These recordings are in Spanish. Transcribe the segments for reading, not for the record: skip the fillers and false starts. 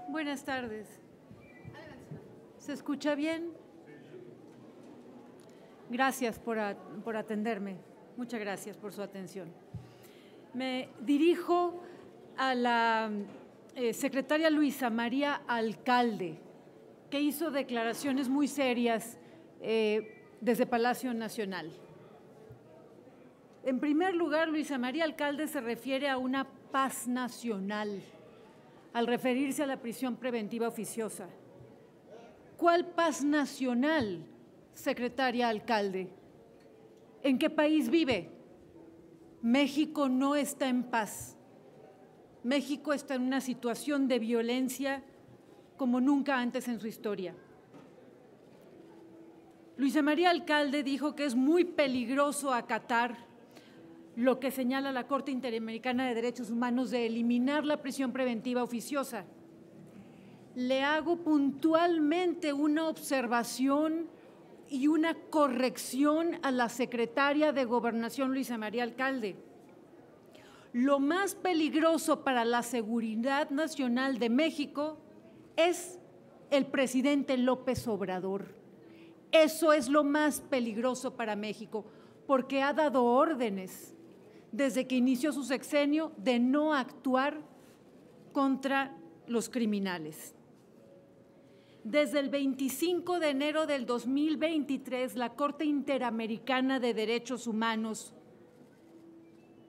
Buenas tardes. ¿Se escucha bien? Gracias por atenderme. Muchas gracias por su atención. Me dirijo a la secretaria Luisa María Alcalde, que hizo declaraciones muy serias desde Palacio Nacional. En primer lugar, Luisa María Alcalde se refiere a una paz nacional al referirse a la prisión preventiva oficiosa. ¿Cuál paz nacional, secretaria Alcalde? ¿En qué país vive? México no está en paz. México está en una situación de violencia como nunca antes en su historia. Luisa María Alcalde dijo que es muy peligroso acatar lo que señala la Corte Interamericana de Derechos Humanos de eliminar la prisión preventiva oficiosa. Le hago puntualmente una observación y una corrección a la secretaria de Gobernación, Luisa María Alcalde. Lo más peligroso para la seguridad nacional de México es el presidente López Obrador. Eso es lo más peligroso para México, porque ha dado órdenes desde que inició su sexenio de no actuar contra los criminales. Desde el 25 de enero del 2023, la Corte Interamericana de Derechos Humanos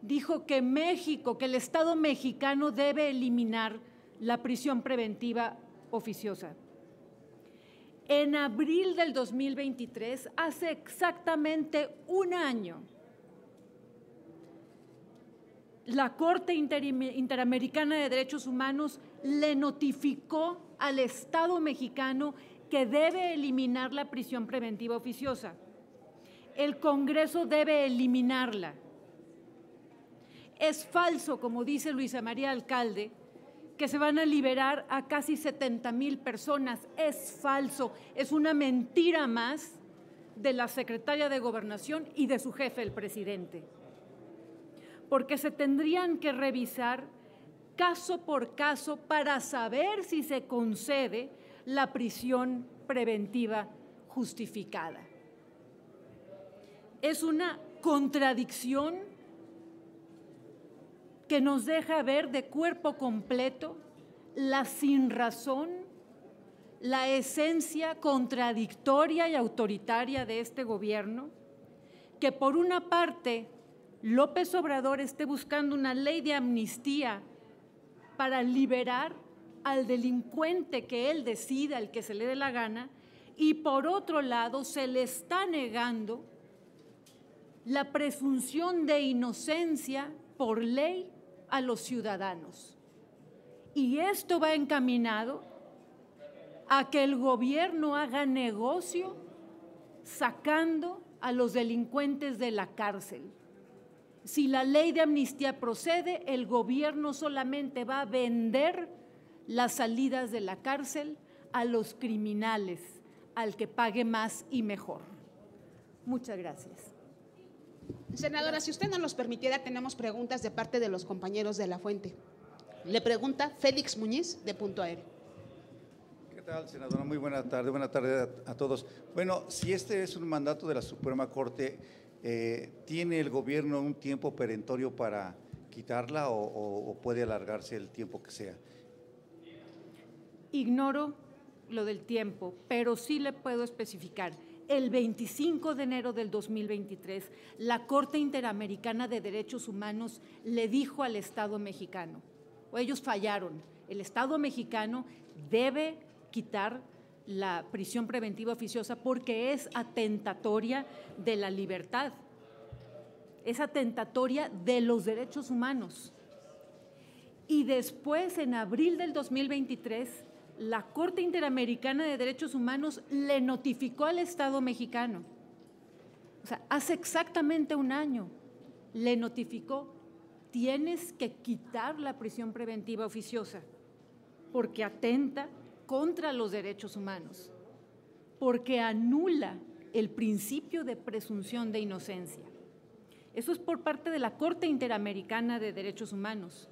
dijo que México, que el Estado mexicano debe eliminar la prisión preventiva oficiosa. En abril del 2023, hace exactamente un año, la Corte Interamericana de Derechos Humanos le notificó al Estado mexicano que debe eliminar la prisión preventiva oficiosa. El Congreso debe eliminarla. Es falso, como dice Luisa María Alcalde, que se van a liberar a casi 70,000 personas. Es falso, es una mentira más de la secretaria de Gobernación y de su jefe, el presidente. Porque se tendrían que revisar caso por caso para saber si se concede la prisión preventiva justificada. Es una contradicción que nos deja ver de cuerpo completo la sinrazón, la esencia contradictoria y autoritaria de este gobierno, que por una parte López Obrador esté buscando una ley de amnistía para liberar al delincuente que él decida, el que se le dé la gana, y por otro lado se le está negando la presunción de inocencia por ley a los ciudadanos. Y esto va encaminado a que el gobierno haga negocio sacando a los delincuentes de la cárcel. Si la ley de amnistía procede, el gobierno solamente va a vender las salidas de la cárcel a los criminales, al que pague más y mejor. Muchas gracias. Senadora, si usted no nos permitiera, tenemos preguntas de parte de los compañeros de La Fuente. Le pregunta Félix Muñiz, de Punto Aéreo. ¿Qué tal, senadora? Muy buena tarde a todos. Bueno, si este es un mandato de la Suprema Corte, ¿tiene el gobierno un tiempo perentorio para quitarla o puede alargarse el tiempo que sea? Ignoro lo del tiempo, pero sí le puedo especificar. El 25 de enero del 2023, la Corte Interamericana de Derechos Humanos le dijo al Estado mexicano, o ellos fallaron, el Estado mexicano debe quitar la prisión preventiva oficiosa porque es atentatoria de la libertad, es atentatoria de los derechos humanos. Y después, en abril del 2023, la Corte Interamericana de Derechos Humanos le notificó al Estado mexicano, o sea, hace exactamente un año, le notificó, tienes que quitar la prisión preventiva oficiosa porque atenta contra los derechos humanos, porque anula el principio de presunción de inocencia. Eso es por parte de la Corte Interamericana de Derechos Humanos.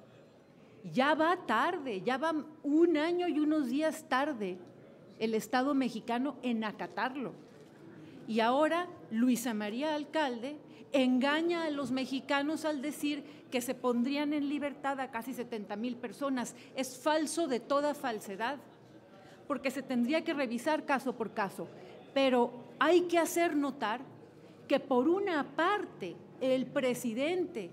Ya va tarde, ya va 1 año y unos días tarde el Estado mexicano en acatarlo. Y ahora Luisa María Alcalde engaña a los mexicanos al decir que se pondrían en libertad a casi 70,000 personas. Es falso de toda falsedad, porque se tendría que revisar caso por caso. Pero hay que hacer notar que por una parte el presidente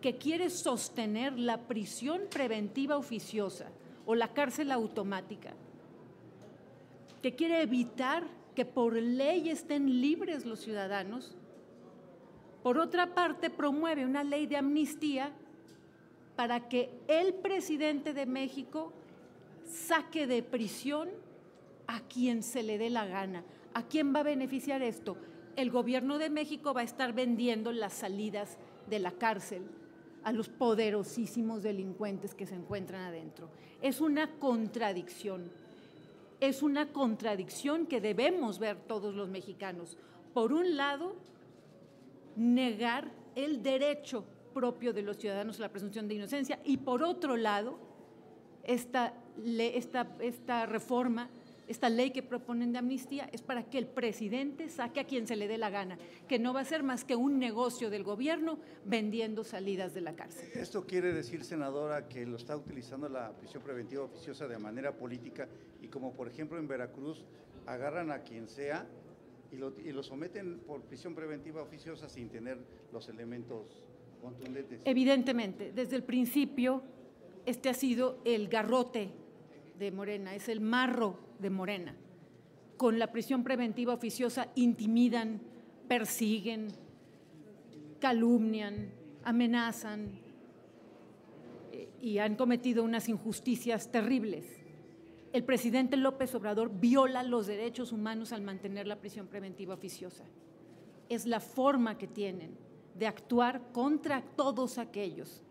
que quiere sostener la prisión preventiva oficiosa o la cárcel automática, que quiere evitar que por ley estén libres los ciudadanos, por otra parte promueve una ley de amnistía para que el presidente de México saque de prisión a quien se le dé la gana. ¿A quién va a beneficiar esto? El gobierno de México va a estar vendiendo las salidas de la cárcel a los poderosísimos delincuentes que se encuentran adentro. Es una contradicción. Es una contradicción que debemos ver todos los mexicanos. Por un lado, negar el derecho propio de los ciudadanos a la presunción de inocencia y por otro lado, esta reforma, esta ley que proponen de amnistía es para que el presidente saque a quien se le dé la gana, que no va a ser más que un negocio del gobierno vendiendo salidas de la cárcel. ¿Esto quiere decir, senadora, que lo está utilizando la prisión preventiva oficiosa de manera política y como por ejemplo en Veracruz agarran a quien sea y lo someten por prisión preventiva oficiosa sin tener los elementos contundentes? Evidentemente, desde el principio este ha sido el garrote de Morena, es el marro de Morena. Con la prisión preventiva oficiosa intimidan, persiguen, calumnian, amenazan y han cometido unas injusticias terribles. El presidente López Obrador viola los derechos humanos al mantener la prisión preventiva oficiosa. Es la forma que tienen de actuar contra todos aquellos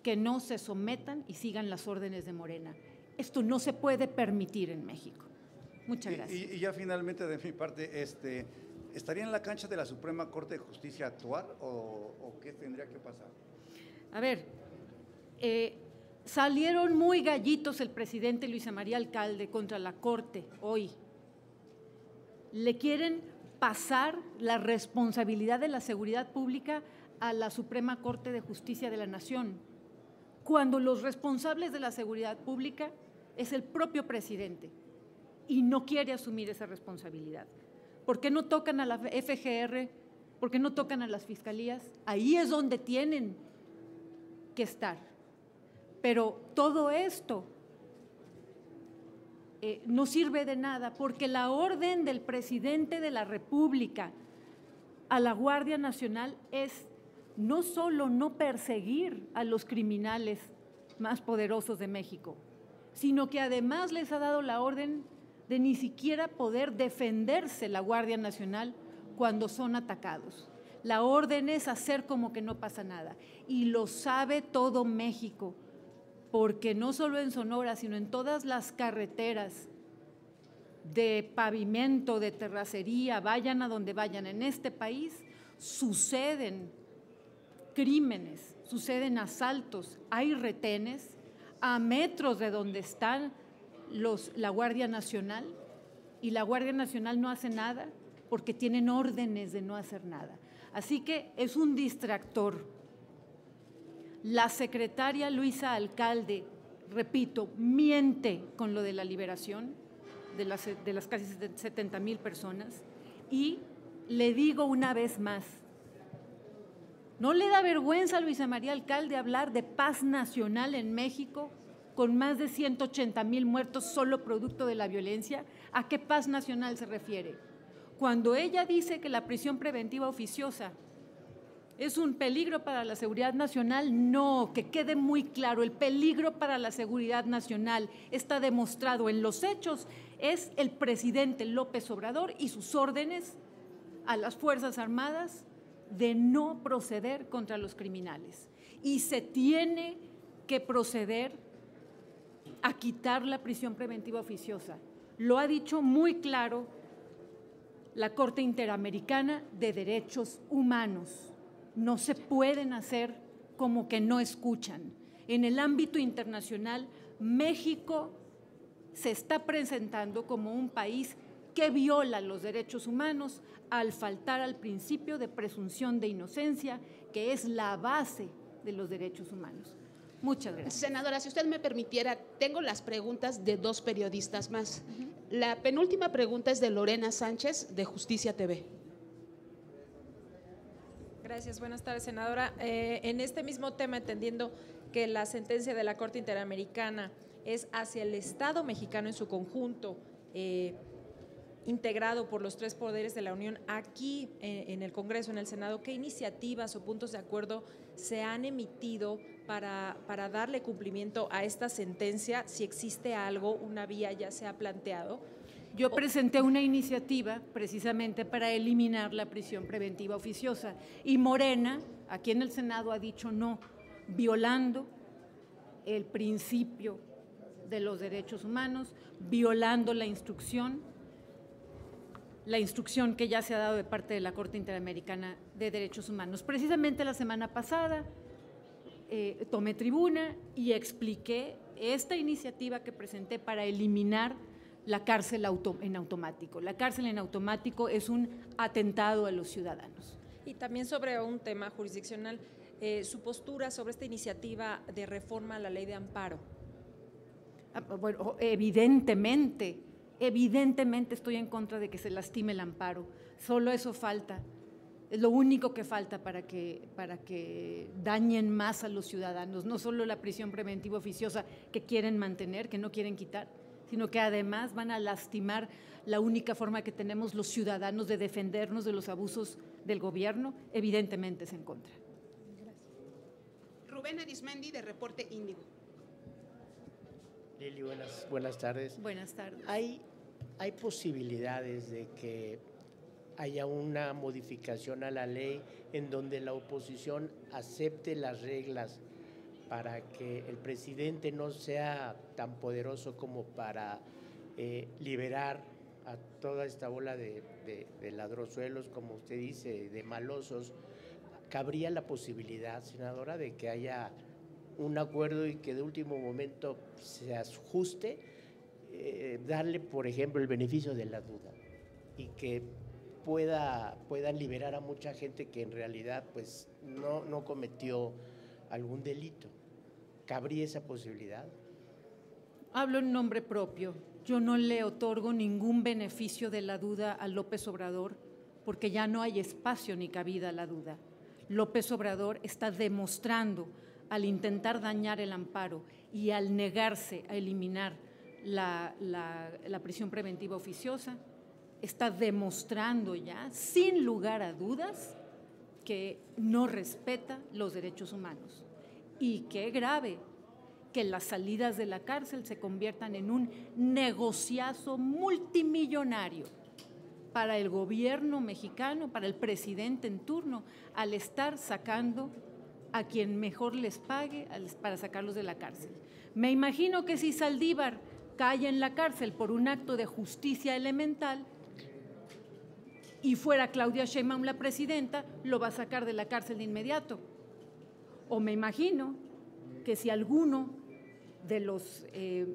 que no se sometan y sigan las órdenes de Morena. Esto no se puede permitir en México. Muchas gracias. Y ya finalmente de mi parte, ¿estaría en la cancha de la Suprema Corte de Justicia actuar o qué tendría que pasar? A ver, salieron muy gallitos el presidente Luisa María Alcalde contra la Corte hoy. Le quieren pasar la responsabilidad de la seguridad pública a la Suprema Corte de Justicia de la Nación, cuando los responsables de la seguridad pública es el propio presidente y no quiere asumir esa responsabilidad. ¿Por qué no tocan a la FGR? ¿Por qué no tocan a las fiscalías? Ahí es donde tienen que estar. Pero todo esto no sirve de nada porque la orden del presidente de la República a la Guardia Nacional es no solo no perseguir a los criminales más poderosos de México, sino que además les ha dado la orden de ni siquiera poder defenderse la Guardia Nacional cuando son atacados. La orden es hacer como que no pasa nada y lo sabe todo México, porque no solo en Sonora, sino en todas las carreteras de pavimento, de terracería, vayan a donde vayan en este país, suceden crímenes, suceden asaltos, hay retenes a metros de donde están la Guardia Nacional y la Guardia Nacional no hace nada porque tienen órdenes de no hacer nada. Así que es un distractor. La secretaria Luisa Alcalde, repito, miente con lo de la liberación de las casi 70,000 personas y le digo una vez más, ¿no le da vergüenza a Luisa María Alcalde hablar de paz nacional en México con más de 180,000 muertos solo producto de la violencia? ¿A qué paz nacional se refiere? Cuando ella dice que la prisión preventiva oficiosa es un peligro para la seguridad nacional, no, que quede muy claro, el peligro para la seguridad nacional está demostrado en los hechos, es el presidente López Obrador y sus órdenes a las Fuerzas Armadas de no proceder contra los criminales. Y se tiene que proceder a quitar la prisión preventiva oficiosa. Lo ha dicho muy claro la Corte Interamericana de Derechos Humanos. No se pueden hacer como que no escuchan. En el ámbito internacional, México se está presentando como un país que viola los derechos humanos al faltar al principio de presunción de inocencia, que es la base de los derechos humanos. Muchas gracias. Senadora, si usted me permitiera, tengo las preguntas de 2 periodistas más. La penúltima pregunta es de Lorena Sánchez, de Justicia TV. Gracias, buenas tardes, senadora. En este mismo tema, entendiendo que la sentencia de la Corte Interamericana es hacia el Estado mexicano en su conjunto, integrado por los 3 poderes de la Unión, aquí en el Congreso, en el Senado, ¿qué iniciativas o puntos de acuerdo se han emitido para darle cumplimiento a esta sentencia? Si existe algo, una vía ya se ha planteado. Yo presenté una iniciativa precisamente para eliminar la prisión preventiva oficiosa y Morena, aquí en el Senado, ha dicho no, violando el principio de los derechos humanos, violando la instrucción que ya se ha dado de parte de la Corte Interamericana de Derechos Humanos. Precisamente la semana pasada tomé tribuna y expliqué esta iniciativa que presenté para eliminar la cárcel en automático. La cárcel en automático es un atentado a los ciudadanos. Y también sobre un tema jurisdiccional, su postura sobre esta iniciativa de reforma a la ley de amparo. Bueno, evidentemente estoy en contra de que se lastime el amparo. Solo eso falta. Es lo único que falta para que dañen más a los ciudadanos. No solo la prisión preventiva oficiosa que quieren mantener, que no quieren quitar, sino que además van a lastimar la única forma que tenemos los ciudadanos de defendernos de los abusos del gobierno. Evidentemente es en contra. Gracias. Rubén Arismendi, de Reporte Índigo. Lili, buenas tardes. Buenas tardes. ¿Hay posibilidades de que haya una modificación a la ley en donde la oposición acepte las reglas para que el presidente no sea tan poderoso como para liberar a toda esta bola de ladronzuelos, como usted dice, de malosos? ¿Cabría la posibilidad, senadora, de que haya un acuerdo y que de último momento se ajuste, darle, por ejemplo, el beneficio de la duda y que puedan liberar a mucha gente que en realidad pues no cometió algún delito? ¿Cabría esa posibilidad? Hablo en nombre propio. Yo no le otorgo ningún beneficio de la duda a López Obrador porque ya no hay espacio ni cabida a la duda. López Obrador está demostrando, al intentar dañar el amparo y al negarse a eliminar la prisión preventiva oficiosa, está demostrando ya, sin lugar a dudas, que no respeta los derechos humanos. Y qué grave que las salidas de la cárcel se conviertan en un negociazo multimillonario para el gobierno mexicano, para el presidente en turno, al estar sacando a quien mejor les pague para sacarlos de la cárcel. Me imagino que si Saldívar cae en la cárcel por un acto de justicia elemental y fuera Claudia Sheinbaum la presidenta, lo va a sacar de la cárcel de inmediato. O me imagino que si alguno de los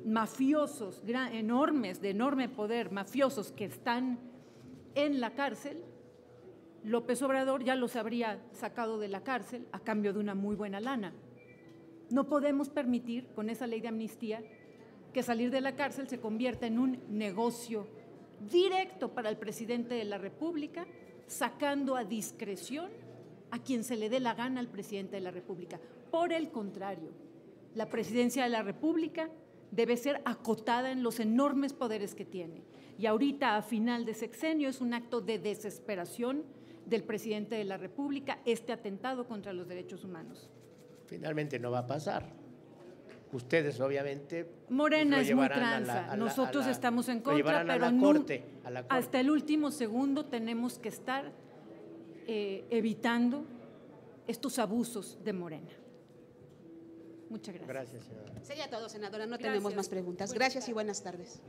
mafiosos enormes, de enorme poder, mafiosos que están en la cárcel, López Obrador ya los habría sacado de la cárcel a cambio de una muy buena lana. No podemos permitir, con esa ley de amnistía, que salir de la cárcel se convierta en un negocio directo para el presidente de la República, sacando a discreción a quien se le dé la gana al presidente de la República. Por el contrario, la presidencia de la República debe ser acotada en los enormes poderes que tiene. Y ahorita, a final de sexenio, es un acto de desesperación del presidente de la República este atentado contra los derechos humanos. Finalmente no va a pasar. Ustedes, obviamente… Morena pues, es muy tranza. Nosotros estamos en contra, pero corte. Hasta el último segundo tenemos que estar evitando estos abusos de Morena. Muchas gracias. Gracias, senadora. Sería todo, senadora. No tenemos más preguntas. Gracias y buenas tardes.